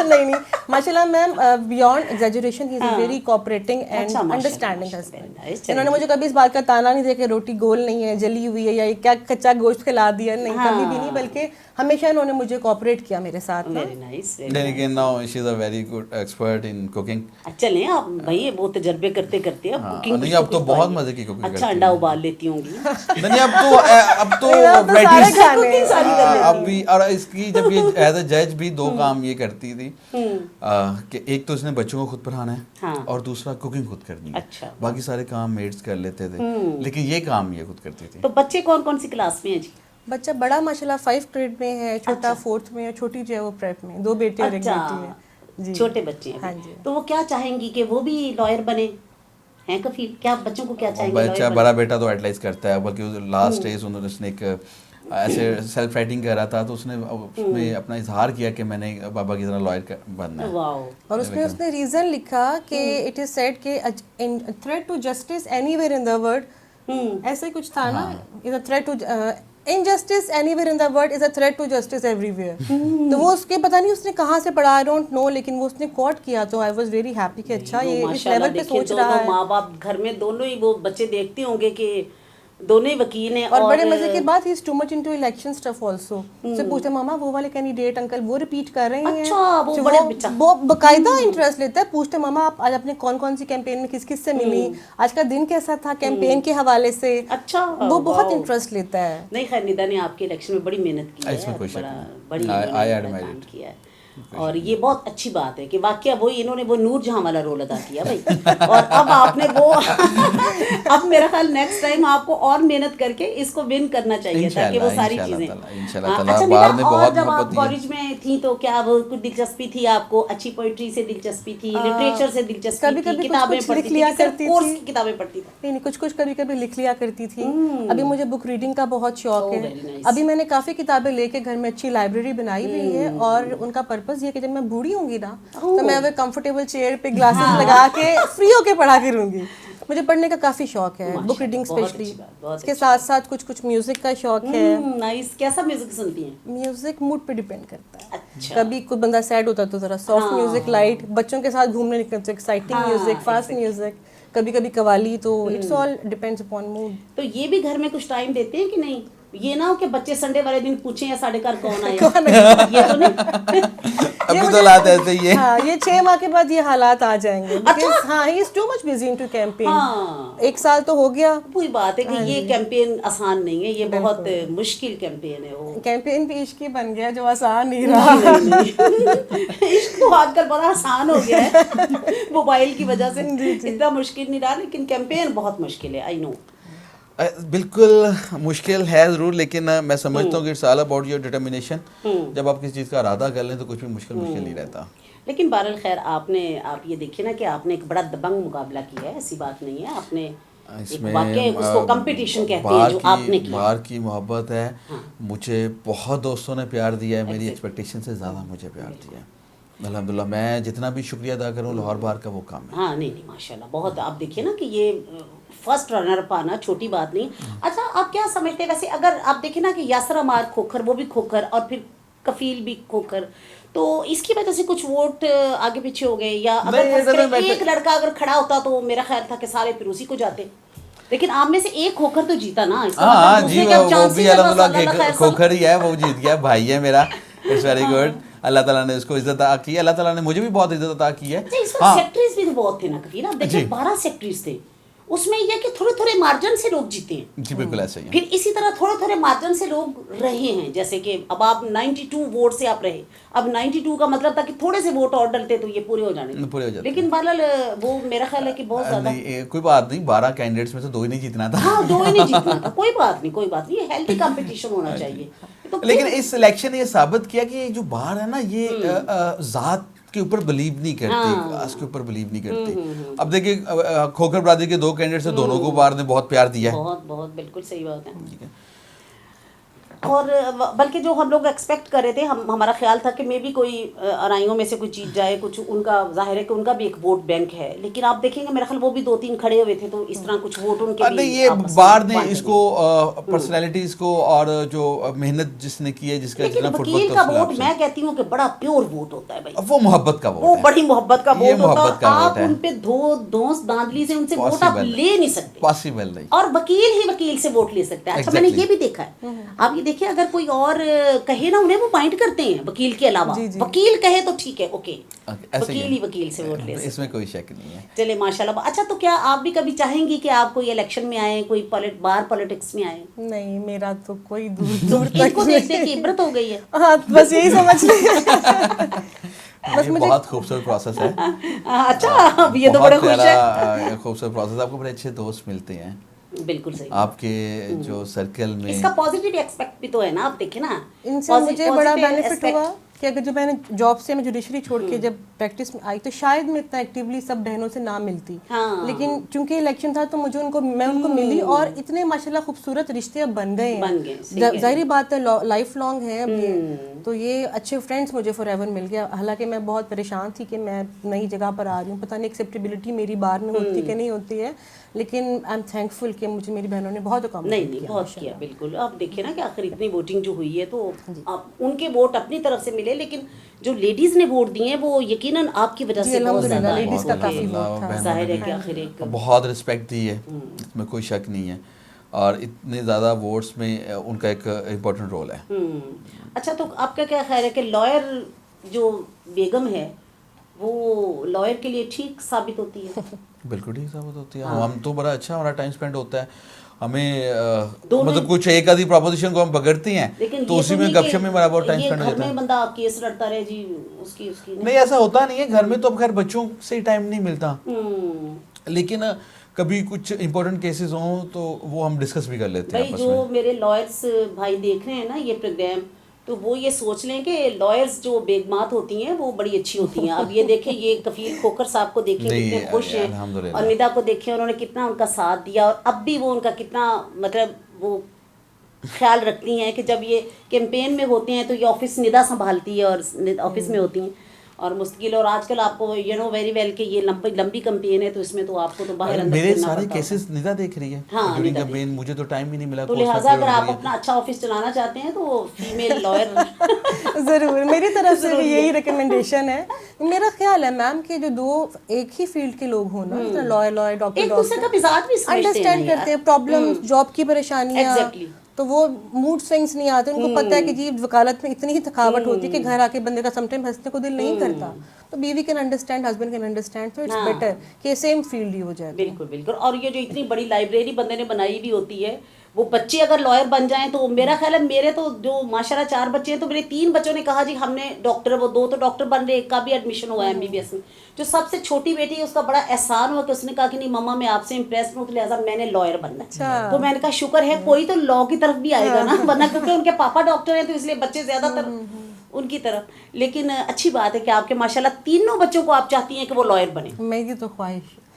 نہیں ماشاء اللہ ma'am, beyond exaggeration he is a very cooperating and understanding husband. انہوں نے مجھے کبھی اس بات کا تانا نہیں دیا کہ روٹی گول نہیں ہے, جلی ہوئی ہے, یا کیا کچا گوشت کھلا دیا, نہیں کبھی بھی نہیں, بلکہ ہمیشہ انہوں نے مجھے کوآپریٹ کیا میرے ساتھ.
لیکن now she is a very good expert in cooking.
چلیں آپ بھائی وہ تجربے کرتے کرتے اب کوکنگ.
نہیں اب تو بہت مزے کی کوکنگ کرتی
اچھا انڈا ابال لیتی ہوں گی.
نہیں اب تو ورائٹیز اب بھی. اور اس کی جب یہ ایز اے جج بھی دو کام یہ کرتی تھی کہ ایک تو اس نے بچوں کو خود پڑھانا ہے اور دوسرا کوکنگ خود کرنی ہے. باقی سارے کام میڈس کر لیتے تھے لیکن یہ کام یہ خود کرتی تھی.
تو بچے کون کون سی کلاس میں ہیں جی؟
بچہ بڑا ماشاءاللہ 5 گریڈ میں ہے, چھوٹا 4th میں ہے, چھوٹی جو ہے وہ پریپ میں, 2 بیٹے اور 1 بیٹی ہے.
چھوٹے بچے ہیں. تو وہ کیا چاہیں گی کہ وہ بھی لائر بنے ہیں کفیل؟ کیا بچوں کو کیا چاہیں گے؟
بچہ بڑا بیٹا تو ایٹلائز کرتا ہے, بلکہ لاسٹ ڈیز اس نے ایک ایسے سیلف رائٹنگ کر رہا تھا تو اس نے اس میں اپنا اظہار کیا کہ میں نے بابا کی طرح لائر بننا ہے.
اور اس نے ریزن لکھا کہ اٹ از سیڈ کہ threat to justice anywhere in the world, ایسے کچھ تھا نا, is a threat to injustice anywhere in the world is a threat to justice everywhere. تو وہ اس کے پتہ نہیں اس نے کہاں سے پڑھا, I don't know, لیکن وہ اس نے کوٹ کیا تو I was very happy کہ اچھا یہ اس لیول پہ سوچ رہا ہے.
ماں باپ گھر میں دونوں ہی وہ بچے دیکھتے ہوں گے کہ دونوں ہی وکیل ہیں.
اور بڑے مزے کی بات, he is too much into election stuff also. سے پوچھتے ماما وہ والے کینڈیڈیٹ انکل وہ ریپیٹ کر رہے ہیں, وہ باقاعدہ انٹرسٹ لیتا ہے. پوچھتے ماما آپ آج اپنے کون کون سی کیمپین میں کس کس سے ملی, آج کا دن کیسا تھا کیمپین کے حوالے سے.
اچھا
وہ بہت انٹرسٹ لیتا ہے.
نہیں خیر ندا نے آپ کے الیکشن میں بڑی محنت کی ہے, بڑی کام کیا ہے, اور یہ بہت اچھی بات ہے کہ واقعہ وہی انہوں نے وہ نور جہاں والا رول ادا کیا بھائی. اور اب آپ نے وہ اب میرا خیال نیکسٹ ٹائم آپ کو اور محنت کر کے اس کو ون کرنا چاہیے تاکہ وہ ساری چیزیں. اچھا اور جب آپ کالج میں تھیں تو کیا وہ کچھ دلچسپی تھی آپ کو, اچھی پوئٹری سے دلچسپی تھی, لٹریچر سے دلچسپی تھی, کتابیں پڑھتی تھی, صرف کورس کی کتابیں پڑھتی تھی؟
نہیں کچھ کبھی کبھی لکھ لیا کرتی تھی. ابھی مجھے بک ریڈنگ کا بہت شوق ہے. ابھی میں نے کافی کتابیں لے کے گھر میں اچھی لائبریری بنائی ہوئی ہے, اور ان کا پرپز یہ کہ جب میں بوڑھی ہوں گی نا تو میں وہ کمفرٹیبل چیئر پہ گلاسز لگا کے فری ہو کے پڑھا کروں گی. مجھے پڑھنے کا کافی شوق ہے, بک ریڈنگ اسپیشلی. اس کے ساتھ ساتھ کچھ میوزک کا شوق ہے.
کیسا میوزک سنتی ہیں؟
میوزک موڈ پہ ڈیپینڈ کرتا ہے. کبھی کوئی بندہ سیڈ ہوتا ہے تو ذرا سافٹ میوزک, لائٹ, بچوں کے ساتھ گھومنے نکلتے تو ایکسائٹنگ میوزک, فاسٹ میوزک, کبھی کبھی قوالی. تو it's all depends upon mood.
تو یہ بھی گھر میں کچھ ٹائم دیتے ہیں کہ نہیں؟ یہ نہ ہو کہ بچے سنڈے والے دن پوچھیں یا ساڑھے گھر کون آئے, یہ تو نہیں.
ابھی تو حالات ایسے ہی ہے.
ہاں یہ 6 ماہ کے بعد یہ حالات آ جائیں گے. ہاں he is too much busy into campaign. 1 سال تو ہو گیا.
وہی بات ہے کہ یہ کیمپین آسان نہیں ہے, یہ بہت مشکل کیمپین ہے. وہ
کیمپین بھی عشق ہی بن گیا جو آسان نہیں رہا.
عشق تو آج کل بڑا آسان ہو گیا ہے موبائل کی وجہ سے, اتنا مشکل نہیں رہا, لیکن کیمپین بہت مشکل ہے. آئی نو
بالکل مشکل ہے ضرور, لیکن میں سمجھتا ہوں کہ it's all about your determination. جب آپ کسی چیز کا ارادہ کر لیں تو کچھ بھی مشکل نہیں رہتا.
لیکن بہرحال خیر آپ یہ دیکھیے نا کہ آپ نے ایک بڑا دبنگ مقابلہ کیا ہے, ایسی بات نہیں ہے. آپ نے
اس میں
اس کو کمپٹیشن کہتے ہیں جو آپ نے کیا.
باہر کی محبت ہے. مجھے بہت دوستوں نے پیار دیا ہے, میری ایکسپیکٹیشن سے زیادہ مجھے پیار دیا ہے الحمدللہ. میں جتنا بھی شکریہ ادا کروں لاہور بار کا وہ کام ہے.
ہاں نہیں ماشاء اللہ بہت. آپ دیکھیے نا کہ یہ فرسٹ رنر اپ آنا چھوٹی بات نہیں. اچھا آپ کیا سمجھتے ہیں ویسے, اگر آپ دیکھیں نا کہ یاسر عمار کھوکھر, وہ بھی کھوکھر, اور پھر کفیل بھی کھوکھر, تو اس کی وجہ سے کچھ ووٹ آگے پیچھے ہو گئے, یا اگر ایک لڑکا اگر کھڑا ہوتا تو میرا خیال تھا کہ سارے پھر اسی کو جاتے, لیکن آپ میں سے ایک کھوکھر تو جیتا نا.
ہاں جی, وہ بھی الحمدللہ کھوکھر ہی ہے, وہ جیت گیا, بھائی ہے میرا. It's very good. اللہ تعالیٰ نے اس کو عزت عطا کی ہے, اللہ تعالیٰ نے مجھے بھی بہت عزت عطا کی ہے.
ہاں سیکٹریز بھی تو بہت تھے نا کفیل, آپ دیکھیں 12 سیکٹریز تھے, اس میں یہ کہ تھوڑے تھوڑے مارجن سے لوگ جیتے ہیں.
جی بالکل ایسا ہی ہے.
پھر اسی طرح تھوڑے تھوڑے مارجن سے لوگ رہے ہیں, جیسے کہ اب آپ 92 ووٹ سے آپ رہے, اب 92 کا مطلب تھا کہ تھوڑے سے ووٹ اور ڈلتے تو یہ پورے ہو جانے, لیکن بہرحال وہ میرا خیال ہے کہ بہت زیادہ
کوئی بات نہیں, 12 کینڈیڈیٹس میں سے 2 ہی نہیں جیتنا تھا.
ہاں 2 ہی نہیں جیتنا تھا, کوئی بات نہیں کوئی بات نہیں, یہ ہیلتھی کمپٹیشن ہونا چاہیے.
لیکن اس الیکشن نے یہ ثابت کیا کہ جو باہر ہے نا, یہ ذات کے اوپر بلیو نہیں کرتی, کلاس کے اوپر بلیو نہیں کرتی. اب دیکھیں کھوکھر برادری کے 2 کینڈیڈیٹس ہیں, دونوں کو باہر نے بہت پیار دیا ہے.
بہت بہت بالکل صحیح بات ہے. اور بلکہ جو ہم لوگ ایکسپیکٹ کر رہے تھے, ہمارا خیال تھا کہ میں بھی کوئی ارائیوں میں سے کوئی چیز جائے, کچھ ان کا ظاہر ہے کہ ان کا بھی ایک ووٹ بینک ہے, لیکن آپ دیکھیں گے میرا خیال وہ بھی 2-3 کھڑے ہوئے تھے, تو اس طرح کچھ ووٹ ان کے بھی.
یہ باہر نے اس کو پرسنالٹیز کو اور جو محنت جس نے کی ہے, جس کا جتنا فٹ بال
کا ووٹ میں کہتی ہوں کہ بڑا پیور ووٹ ہوتا ہے بھائی,
وہ محبت کا ووٹ ہے,
وہ بڑی محبت کا ووٹ ہوتا ہے. آپ ان پہ دوست داندلی سے ان سے ووٹ آپ لے نہیں سکتے,
پاسبل نہیں,
اور وکیل ہی وکیل سے ووٹ لے سکتا ہے. اچھا میں نے یہ بھی دیکھا ہے, آپ یہ دیکھیں اگر کوئی اور کہے نا انہیں وہ پوائنٹ کرتے ہیں وکیل کے علاوہ, وکیل کہے تو ٹھیک ہے اوکے, وکیل ہی وکیل سے ووٹ لے سکتے,
اس میں کوئی شک نہیں ہے.
چلے ماشاءاللہ. اچھا تو کیا آپ بھی کبھی چاہیں گی کہ آپ کوئی الیکشن میں آئیں, کوئی بار پالیٹکس میں آئیں؟
نہیں, میرا تو کوئی دور تک
کو دیکھنے کی عبرت ہو گئی ہے.
ہاں بس یہی سمجھ لیں.
بس مجھے بہت خوبصورت پروسیس ہے.
اچھا یہ تو بڑے خوش ہیں.
خوبصورت پروسیس, آپ کو بڑے اچھے دوست ملتے ہیں.
بالکل صحیح.
آپ کے جو سرکل میں
اس کا پازیٹیو ایکسپیکٹ بھی تو ہے نا, آپ دیکھیں نا
ان سے مجھے بڑا بینیفٹ ہوا کہ اگر جب میں نے جاب سے میں جوڈیشری چھوڑ کے جب پریکٹس میں آئی تو شاید میں اتنا ایکٹیولی سب بہنوں سے نہ ملتی, لیکن چونکہ الیکشن تھا تو مجھے میں ان کو ملی, اور اتنے ماشاءاللہ خوبصورت رشتے اب بن گئے ہیں. ظاہری بات ہے لائف لانگ ہے اب یہ, تو یہ اچھے فرینڈس مجھے فار ایور مل گیا. حالانکہ میں بہت پریشان تھی کہ میں نئی جگہ پر آ رہی ہوں, پتہ نہیں ایکسیپٹیبلٹی میری بار میں ہوتی کہ نہیں ہوتی ہے, لیکن آئی ایم تھینک فل کہ مجھے میری بہنوں نے بہت
نہیں بہت کیا. بالکل آپ دیکھیں نا کہ آخر اتنی ووٹنگ جو ہوئی ہے تو ان کے ووٹ اپنی طرف سے ملے, لیکن جو لیڈیز نے ووٹ دیے ہیں وہ یقیناً آپ کی وجہ سے بہت زیادہ
لیڈیز کا کافی ووٹ تھا.
ظاہر ہے کہ آخر ایک
بہت رسپیکٹ دی ہے, اس میں کوئی شک نہیں ہے, اور اتنے زیادہ ووٹس میں ان کا ایک امپورٹنٹ رول ہے.
اچھا تو آپ کا کیا خیال ہے کہ لائر جو بیگم ہے وہ لائر کے لیے ٹھیک ثابت ہوتی ہے؟
بالکل ٹھیک ثابت ہوتی ہے. ہم تو بڑا اچھا ہمارا ٹائم اسپینڈ ہوتا ہے, ہمیں مطلب کچھ ایک آدھی پروپوزیشن کو ہم پکڑتے ہیں تو اسی میں گپ شپ میں ہمارا بہت ٹائم اسپینڈ ہوتا ہے.
گھر میں بندہ کیس لڑتا رہے جی اس کی
نہیں, ایسا ہوتا نہیں ہے گھر میں, تو اب خیر بچوں سے ہی ٹائم نہیں ملتا, لیکن کبھی کچھ امپورٹنٹ کیسز ہوں تو وہ ہم ڈسکس بھی کر لیتے ہیں
بھائی. جو میرے لائرس بھائی دیکھ رہے ہیں نا یہ پروگرام, تو وہ یہ سوچ لیں کہ لائرز جو بیگمات ہوتی ہیں وہ بڑی اچھی ہوتی ہیں. اب یہ دیکھیں یہ کفیل کھوکھر صاحب کو دیکھیں کتنے خوش ہیں, اور ندا کو دیکھیں انہوں نے کتنا ان کا ساتھ دیا, اور اب بھی وہ ان کا کتنا مطلب وہ خیال رکھتی ہیں کہ جب یہ کیمپین میں ہوتے ہیں تو یہ آفس ندا سنبھالتی ہے اور آفس میں ہوتی ہیں اور مستقل. اور آج کل آپ کو یو نو ویری ویل کہ یہ لمبی کمپین ہے, تو اس میں تو آپ کو تو باہر اندر
میرے سارے کیسز ندا دیکھ رہی ہے ڈیورنگ کمپین, مجھے تو ٹائم ہی نہیں ملا.
تو لہٰذا اگر آپ اپنا اچھا آفس چلانا چاہتے ہیں تو فیمیل لائر
ضرور میری طرف سے بھی یہی ریکمنڈیشن ہے. میرا خیال ہے میم کہ جو 2 ایک ہی فیلڈ کے لوگ ہوں نا, لائر ڈاکٹر,
ایک دوسرے کا مزاج بھی
انڈرسٹینڈ کرتے ہیں پرابلم, جاب کی پریشانیاں, تو وہ موڈ سوئنگس نہیں آتے. ان کو پتہ ہے کہ جی وکالت میں اتنی ہی تھکاوٹ ہوتی ہے کہ گھر آ کے بندے کا سم ٹائم ہنسنے کو دل نہیں کرتا, تو بیوی can understand, husband can understand, تو اٹس بیٹر کہ سیم فیلڈ ہی ہو جائے.
بالکل بالکل. اور یہ جو اتنی بڑی لائبریری بندے نے بنائی بھی ہوتی ہے, وہ بچے اگر لائر بن جائیں تو میرا خیال ہے میرے تو جو ماشاءاللہ 4 بچے ہیں تو میرے 3 بچوں نے کہا جی ہم نے ڈاکٹر, وہ 2 تو ڈاکٹر بن رہے, ایک کا بھی ایڈمیشن ہوا ہے MBBS میں. جو سب سے چھوٹی بیٹی ہے اس کا بڑا احسان ہوا کہ اس نے کہا کہ نہیں مما میں آپ سے امپریسڈ ہوں, تو لہٰذا میں نے لائر بننا ہے. تو میں نے کہا شکر ہے کوئی تو لا کی طرف بھی آئے گا نا, ورنہ کیونکہ ان کے پاپا ڈاکٹر ہیں تو اس لیے بچے زیادہ تر ان کی طرف. لیکن اچھی بات ہے کہ آپ کے ماشاءاللہ 3 بچوں کو آپ چاہتی ہیں کہ وہ لائر بنے.
میری تو خواہش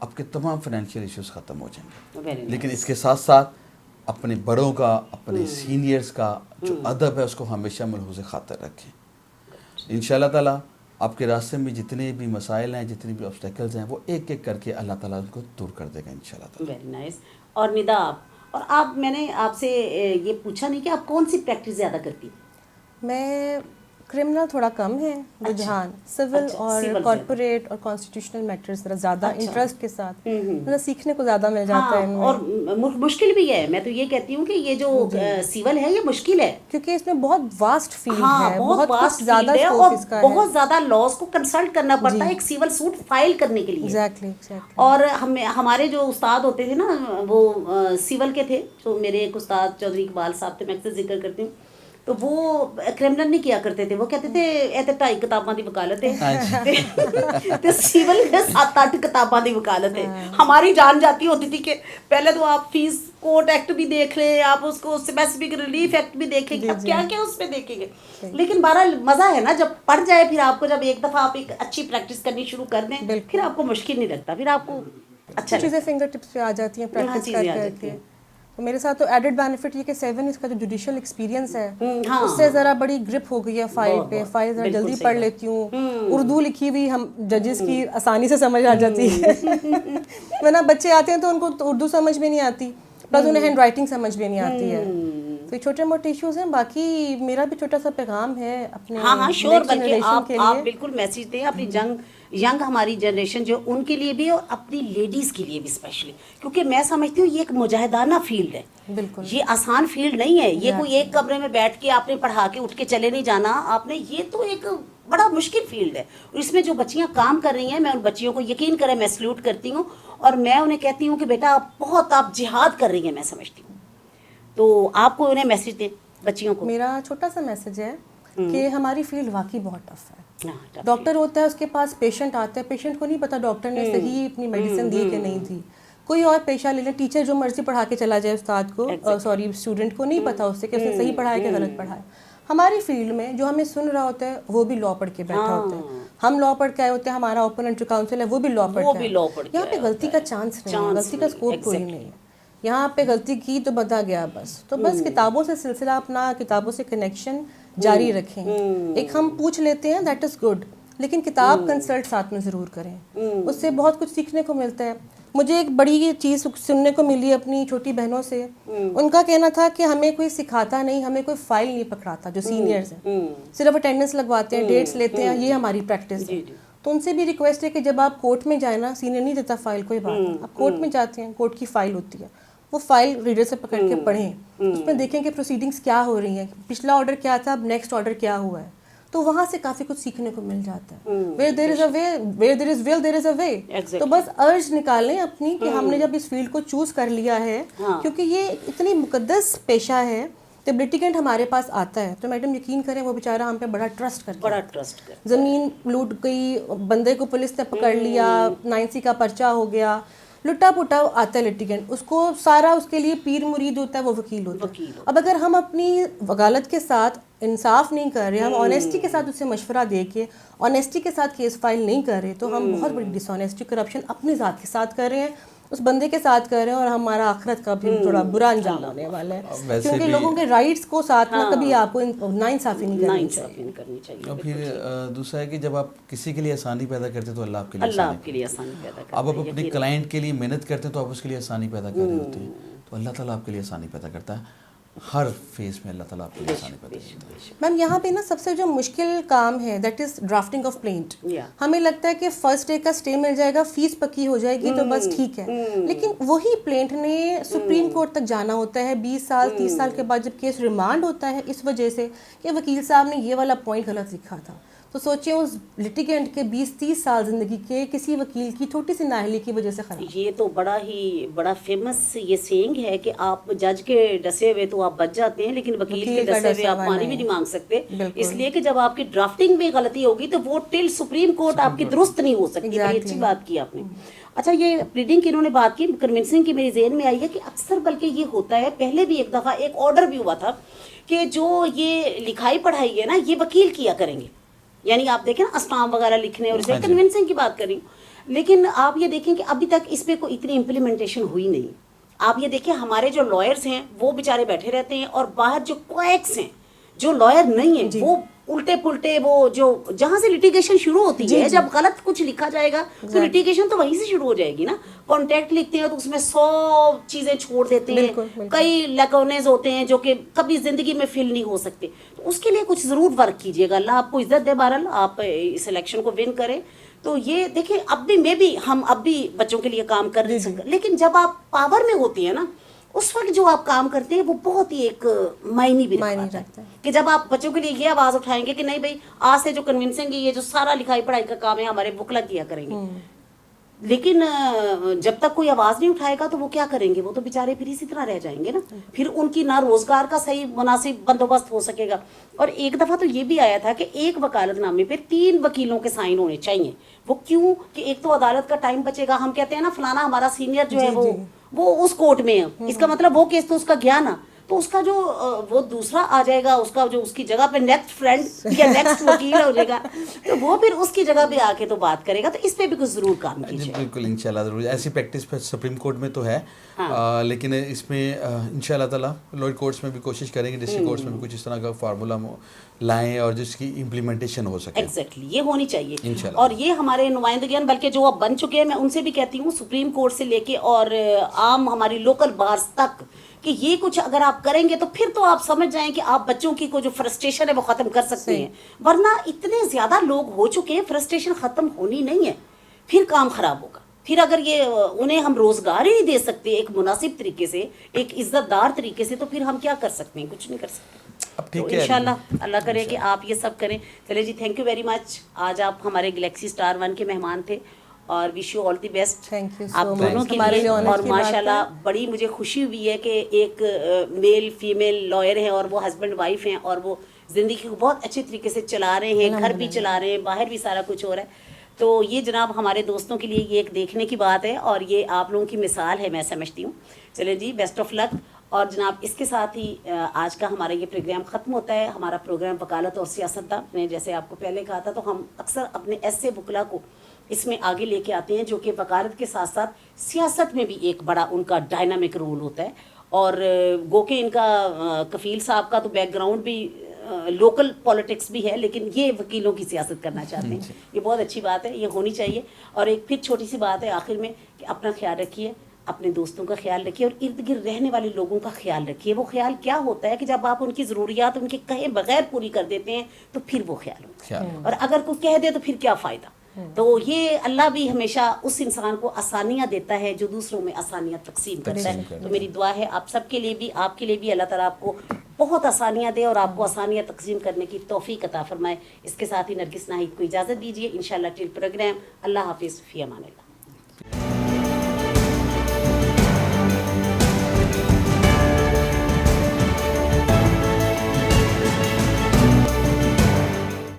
آپ کے تمام فائنینشیل ایشوز ختم ہو جائیں گے.
Very
لیکن اس کے ساتھ ساتھ اپنے بڑوں کا، اپنے سینئرز کا جو ادب ہے اس کو ہمیشہ ملحوظ خاطر رکھیں. انشاءاللہ تعالیٰ آپ کے راستے میں جتنے بھی مسائل ہیں، جتنے بھی آبسٹیکلز ہیں، وہ ایک ایک کر کے اللہ تعالیٰ ان کو دور کر دے گا انشاءاللہ تعالیٰ.
Very nice. اور ندا آپ میں نے آپ سے یہ پوچھا نہیں کہ آپ کون سی پریکٹس زیادہ کرتی؟
میں کرمنل تھوڑا کم ہے رجحان، سول اور کارپوریٹ اور کانسٹیٹیوشنل میٹرز ذرا زیادہ انٹرسٹ کے ساتھ، مطلب سیکھنے کو زیادہ مل جاتا ہے ان میں.
اور مشکل بھی ہے. میں تو یہ کہتی ہوں کہ یہ جو سیول ہے یہ مشکل ہے
کیونکہ اس میں بہت واسٹ فیلڈ ہے،
بہت واسٹ
زیادہ
فیلڈ ہے،
اسکوپ
اور
اس کا ہے.
بہت زیادہ لاز کو کنسلٹ کرنا پڑتا ہے ایک سیول سوٹ فائل کرنے کے لیے.
ایگزیکٹلی.
اور ہمارے جو استاد ہوتے تھے نا وہ سیول کے تھے، جو میرے ایک استاد چودھری اقبال صاحب تھے، میں اکثر ذکر کرتی ہوں، تو وہ کرمنل نہیں کیا کرتے تھے. وہ کہتے تھے اے تے 2.5 کتاباں دی وکالت ہے تے سیول کے 7-8 کتاباں دی وکالت ہے. ہماری جان جاتی ہوتی تھی کہ پہلے تو آپ فیس کوٹ ایکٹ بھی دیکھ لیں، آپ اس کو اسپیسیفک ریلیف ایکٹ بھی دیکھ لیں، اب کیا کیا اس پہ دیکھیں گے. لیکن بہرحال مزہ ہے نا جب پڑھ جائے، پھر آپ کو جب ایک دفعہ آپ ایک اچھی پریکٹس کرنی شروع کر دیں پھر آپ کو مشکل نہیں لگتا، پھر آپ کو اچھا
چیزیں فنگر ٹپس پہ آ جاتی ہیں پریکٹس کر کے. میرے ساتھ تو ایڈڈ بینیفٹ یہ کہ 7 اس کا جو جوڈیشل ایکسپیرینس ہے اس سے ذرا بڑی گرپ ہو گئی ہے فائل پہ. فائل ذرا جلدی پڑھ لیتی ہوں. اردو لکھی ہوئی ہم ججز کی آسانی سے سمجھ آ جاتی ہے، ورنہ بچے آتے ہیں تو ان کو اردو سمجھ میں نہیں آتی، پلس انہیں ہینڈ رائٹنگ سمجھ میں نہیں آتی ہے. تو یہ چھوٹے موٹے ایشوز ہیں. باقی میرا بھی چھوٹا سا پیغام ہے اپنے
شور بلکہ آپ بالکل میسیج دیں اپنی ینگ ہماری جنریشن جو ان کے لیے بھی اور اپنی لیڈیز کے لیے بھی اسپیشلی، کیونکہ میں سمجھتی ہوں یہ ایک مجاہدانہ فیلڈ ہے.
بالکل
یہ آسان فیلڈ نہیں ہے. یہ کوئی ایک کمرے میں بیٹھ کے آپ نے پڑھا کے اٹھ کے چلے نہیں جانا آپ نے. یہ تو ایک بڑا مشکل فیلڈ ہے. اور اس میں جو بچیاں کام کر رہی ہیں، میں ان بچیوں کو یقین کریں میں سلیوٹ کرتی ہوں، اور میں انہیں کہتی ہوں کہ بیٹا آپ جہاد کر رہی ہیں، میں سمجھتی ہوں. تو آپ کو انہیں میسیج دیں بچیوں کو.
میرا چھوٹا سا میسج ہے کہ ہماری فیلڈ واقعی بہت ٹف ہے. ڈاکٹر ہوتا ہے، اس کے پاس پیشنٹ آتا ہے، پیشنٹ کو نہیں پتا ڈاکٹر نے صحیح اپنی میڈیسن دی کہ نہیں دی. کوئی اور پیشہ لے لیں، ٹیچر جو مرضی پڑھا کے چلا جائے استاد کو، سوری اسٹوڈنٹ کو نہیں پتا اس سے کہ اس نے صحیح پڑھایا کہ غلط پڑھایا. ہماری فیلڈ میں جو ہمیں سن رہا ہوتا ہے وہ بھی لا پڑھ کے بیٹھا ہوتا ہے. ہم لا پڑھ کے آئے ہوتے ہیں، ہمارا اوپوننٹ جو کاؤنسل ہے وہ بھی لا پڑھ کے. یہاں پہ غلطی کا چانس نہیں ہے، غلطی کا اسکوپ کوئی نہیں ہے. یہاں پہ غلطی کی تو بتا گیا بس. تو بس کتابوں سے سلسلہ اپنا، کتابوں سے کنیکشن جاری رکھیں. ایک ہم پوچھ لیتے ہیں دیٹ از گڈ، لیکن کتاب کنسلٹ ساتھ میں ضرور کریں. اس سے بہت کچھ سیکھنے کو ملتا ہے. مجھے ایک بڑی چیز سننے کو ملی اپنی چھوٹی بہنوں سے. ان کا کہنا تھا کہ ہمیں کوئی سکھاتا نہیں، ہمیں کوئی فائل نہیں پکڑاتا. جو سینئرز ہیں صرف اٹینڈنس لگواتے ہیں، ڈیٹس لیتے ہیں، یہ ہماری پریکٹس ہے. تو ان سے بھی ریکویسٹ ہے کہ جب آپ کورٹ میں جائیں نا، سینئر نہیں دیتا فائل، کوئی بات نہیں، آپ کورٹ میں جاتے ہیں، کورٹ کی فائل ہوتی ہے، وہ فائل ریڈر سے پکڑ کے پڑھیں، اس میں دیکھیں کہ پروسیڈنگس کیا ہو رہی ہیں، پچھلا آرڈر کیا تھا، اب نیکسٹ آرڈر کیا ہوا ہے. تو وہاں سے کافی کچھ سیکھنے کو مل جاتا ہے. where there is a way, where there is will, there is a way. تو بس ارج نکالیں اپنی کہ ہم نے جب اس فیلڈ کو چوز کر لیا ہے، کیونکہ یہ اتنی مقدس پیشہ ہے. جب لٹیگنٹ ہمارے پاس آتا ہے تو میڈم یقین کریں وہ بیچارہ ہم پہ بڑا ٹرسٹ کرتا ہے. زمین لوٹ گئی، بندے کو پولیس نے پکڑ لیا، 9C کا پرچہ ہو گیا، لٹا پٹا آتا ہے لٹیگنٹ، اس کو سارا اس کے لیے پیر مرید ہوتا ہے، وہ وکیل ہوتا ہے. اب اگر ہم اپنی وکالت کے ساتھ انصاف نہیں کر رہے، ہم آنیسٹی کے ساتھ اسے مشورہ دے کے آنیسٹی کے ساتھ کیس فائل نہیں کر رہے، تو ہم بہت بڑی ڈس آنیسٹی، کرپشن اپنی ذات کے ساتھ کر رہے ہیں، اس بندے کے ساتھ کر رہے ہیں، اور ہمارا آخرت کا بھی تھوڑا برا انجام ہونے والا ہے. کیونکہ لوگوں کے رائٹس کو ساتھ میں کبھی آپ کو ناانصافی نہیں کرنی چاہیے.
اور پھر دوسرا ہے کہ جب آپ کسی کے لیے آسانی پیدا کرتے ہیں تو اللہ آپ کے لیے آسانی پیدا کرتا ہے. آپ اپنے کلائنٹ کے لیے محنت کرتے ہیں تو آپ اس کے لیے آسانی پیدا کر رہے ہوتے ہیں. تو اللہ تعالیٰ آپ کے لیے آسانی پیدا کرتا ہے. ہر فیز میں اللہ تعالیٰ آپ کے لیے آسانی پیدا کرتا ہے.
میم یہاں پہ نا سب سے جو مشکل کام ہے that is drafting of plaint. ہمیں لگتا ہے کہ فرسٹ ڈے کا اسٹے مل جائے گا، فیس پکی ہو جائے گی تو بس ٹھیک ہے، لیکن وہی پلینٹ نے سپریم کورٹ تک جانا ہوتا ہے 20 سال 30 سال کے بعد جب کیس ریمانڈ ہوتا ہے، اس وجہ سے کہ وکیل صاحب نے یہ والا پوائنٹ غلط لکھا تھا. تو سوچیں اس لٹیگنٹ کے 20-30 سال زندگی کے کسی وکیل کی چھوٹی سی نااہلی کی وجہ سے خراب.
یہ تو بڑا فیمس یہ سینگ ہے کہ آپ جج کے ڈسے ہوئے تو آپ بچ جاتے ہیں، لیکن وکیل کے ڈسے ہوئے آپ پانی بھی نہیں مانگ سکتے. اس لیے کہ جب آپ کی ڈرافٹنگ میں غلطی ہوگی تو وہ ٹل سپریم کورٹ آپ کی درست نہیں ہو سکتی. بڑی اچھی بات کی آپ نے. اچھا، یہ پلیڈنگ کی انہوں نے بات کی، کنونسنگ کی میری ذہن میں آئی ہے کہ اکثر بلکہ یہ ہوتا ہے، پہلے بھی ایک دفعہ ایک آرڈر بھی ہوا تھا کہ جو یہ لکھائی پڑھائی ہے نا یہ وکیل کیا کریں گے، یعنی آپ دیکھیں نا اسٹام وغیرہ لکھنے اور اسے کنونسنگ کی بات کر رہی ہوں، لیکن آپ یہ دیکھیں کہ ابھی تک اس پہ کوئی اتنی امپلیمنٹیشن ہوئی نہیں. آپ یہ دیکھیں ہمارے جو لائرز ہیں وہ بیچارے بیٹھے رہتے ہیں، اور باہر جو کویکس ہیں جو لائر نہیں ہیں وہ الٹے پلٹے، وہ جو جہاں سے لٹیگیشن شروع ہوتی ہے، جب غلط کچھ لکھا جائے گا تو لٹیگیشن تو وہیں سے شروع ہو جائے گی نا. کانٹیکٹ لکھتے ہیں تو اس میں 100 چیزیں چھوڑ دیتے ہیں، کئی لیکونیز ہوتے ہیں جو کہ کبھی زندگی میں فل نہیں ہو سکتے. تو اس کے لیے کچھ ضرور ورک کیجیے گا. اللہ آپ کو عزت دے، بہرحال آپ اس الیکشن کو ون کریں. تو یہ دیکھیں اب بھی ہم اب بھی بچوں کے لیے کام کر رہے ہیں، لیکن جب آپ پاور میں ہوتی ہیں نا اس وقت جو آپ کام کرتے ہیں وہ بہت ہی ایک معنی بھی رکھتا ہے کہ جب آپ بچوں کے لیے یہ آواز اٹھائیں گے کہ نہیں بھائی آج سے جو کنونسنگ یہ جو سارا لکھائی پڑھائی کا کام ہے ہمارے بکلا کیا کریں گے. لیکن جب تک کوئی آواز نہیں اٹھائے گا تو وہ کیا کریں گے؟ وہ تو بیچارے پھر اسی طرح رہ جائیں گے نا. پھر ان کی نہ روزگار کا صحیح مناسب بندوبست ہو سکے گا. اور ایک دفعہ تو یہ بھی آیا تھا کہ ایک وکالت نامے پہ 3 وکیلوں کے سائن ہونے چاہیے. وہ کیوں؟ کہ ایک تو عدالت کا ٹائم بچے گا. ہم کہتے ہیں نا فلانا ہمارا سینئر جو ہے وہ اس کورٹ میں ہے، اس کا مطلب وہ کیس تو اس کا گیا نا، تو اس کا جو وہ دوسرا آ جائے گا، اس کا جو اس کی جگہ پہ نیکسٹ فرینڈ یا نیکسٹ وکیل ہو جائے گا تو وہ پھر اس کی جگہ پہ آ کے تو بات کرے گا. تو اس پہ بھی کچھ ضرور کام کیجیے.
بالکل انشاءاللہ ضرور. ایسی پریکٹس سپریم کورٹ میں تو ہے، لیکن اس میں انشاءاللہ تعالیٰ لوئر کورٹس میں بھی کوشش کریں گے، ڈسٹرکٹ کورٹس میں بھی کچھ اس طرح کا فارمولا لائیں اور جس کی امپلیمنٹیشن ہو سکے.
ایگزیکٹلی یہ ہونی چاہیے. اور یہ ہمارے نمائندگان بلکہ جو اب بن چکے ہیں، میں ان سے بھی کہتی ہوں سپریم کورٹ سے لے کے اور عام ہماری لوکل بارز تک، کہ یہ کچھ اگر آپ کریں گے تو پھر تو آپ سمجھ جائیں کہ آپ بچوں کی کو جو فرسٹریشن ہے وہ ختم کر سکتے ہیں. ورنہ اتنے زیادہ لوگ ہو چکے ہیں، فرسٹریشن ختم ہونی نہیں ہے، پھر کام خراب ہوگا. پھر اگر یہ انہیں ہم روزگار ہی نہیں دے سکتے ایک مناسب طریقے سے، ایک عزت دار طریقے سے، تو پھر ہم کیا کر سکتے ہیں؟ کچھ نہیں کر سکتے. تو انشاءاللہ اللہ کرے کہ آپ یہ سب کریں. چلے جی، تھینک یو ویری مچ. آج آپ ہمارے گلیکسی اسٹار 1 کے مہمان تھے اور wish you all the best آپ دونوں کے لیے. اور ماشاءاللہ بڑی مجھے خوشی ہوئی ہے کہ ایک میل فیمیل لائر ہیں اور وہ ہسبینڈ وائف ہیں اور وہ زندگی کو بہت اچھے طریقے سے چلا رہے ہیں، گھر بھی چلا رہے ہیں، باہر بھی سارا کچھ ہو رہا ہے. تو یہ جناب ہمارے دوستوں کے لیے یہ ایک دیکھنے کی بات ہے اور یہ آپ لوگوں کی مثال ہے، میں سمجھتی ہوں. چلے جی، بیسٹ آف لک. اور جناب اس کے ساتھ ہی آج کا ہمارا یہ پروگرام ختم ہوتا ہے. ہمارا پروگرام وکالت اور سیاست تھا. میں جیسے آپ کو پہلے کہا تھا، تو ہم اکثر اپنے ایسے وکلا کو اس میں آگے لے کے آتے ہیں جو کہ وکالت کے ساتھ ساتھ سیاست میں بھی ایک بڑا ان کا ڈائنامک رول ہوتا ہے. اور گو کہ ان کا کفیل صاحب کا تو بیک گراؤنڈ بھی لوکل پالیٹکس بھی ہے، لیکن یہ وکیلوں کی سیاست کرنا چاہتے ہیں. یہ بہت اچھی بات ہے، یہ ہونی چاہیے. اور ایک پھر چھوٹی سی بات ہے آخر میں کہ اپنا خیال رکھیے، اپنے دوستوں کا خیال رکھیے اور ارد گرد رہنے والے لوگوں کا خیال رکھیے. وہ خیال کیا ہوتا ہے کہ جب آپ ان کی ضروریات ان کے کہے بغیر پوری کر دیتے ہیں تو پھر وہ خیال ہوتا ہے، اور اگر کوئی کہہ دے تو پھر کیا فائدہ. تو یہ اللہ بھی ہمیشہ اس انسان کو آسانیاں دیتا ہے جو دوسروں میں آسانیاں تقسیم کرتا ہے. تو میری دعا ہے آپ سب کے لیے بھی، آپ کے لیے بھی، اللہ تعالیٰ آپ کو بہت آسانیاں دے اور آپ کو آسانیاں تقسیم کرنے کی توفیق عطا فرمائے. اس کے ساتھ ہی نرگس ناہید کو اجازت دیجیے. انشاءاللہ ٹل پروگرام. اللہ حافظ، فی امان اللہ.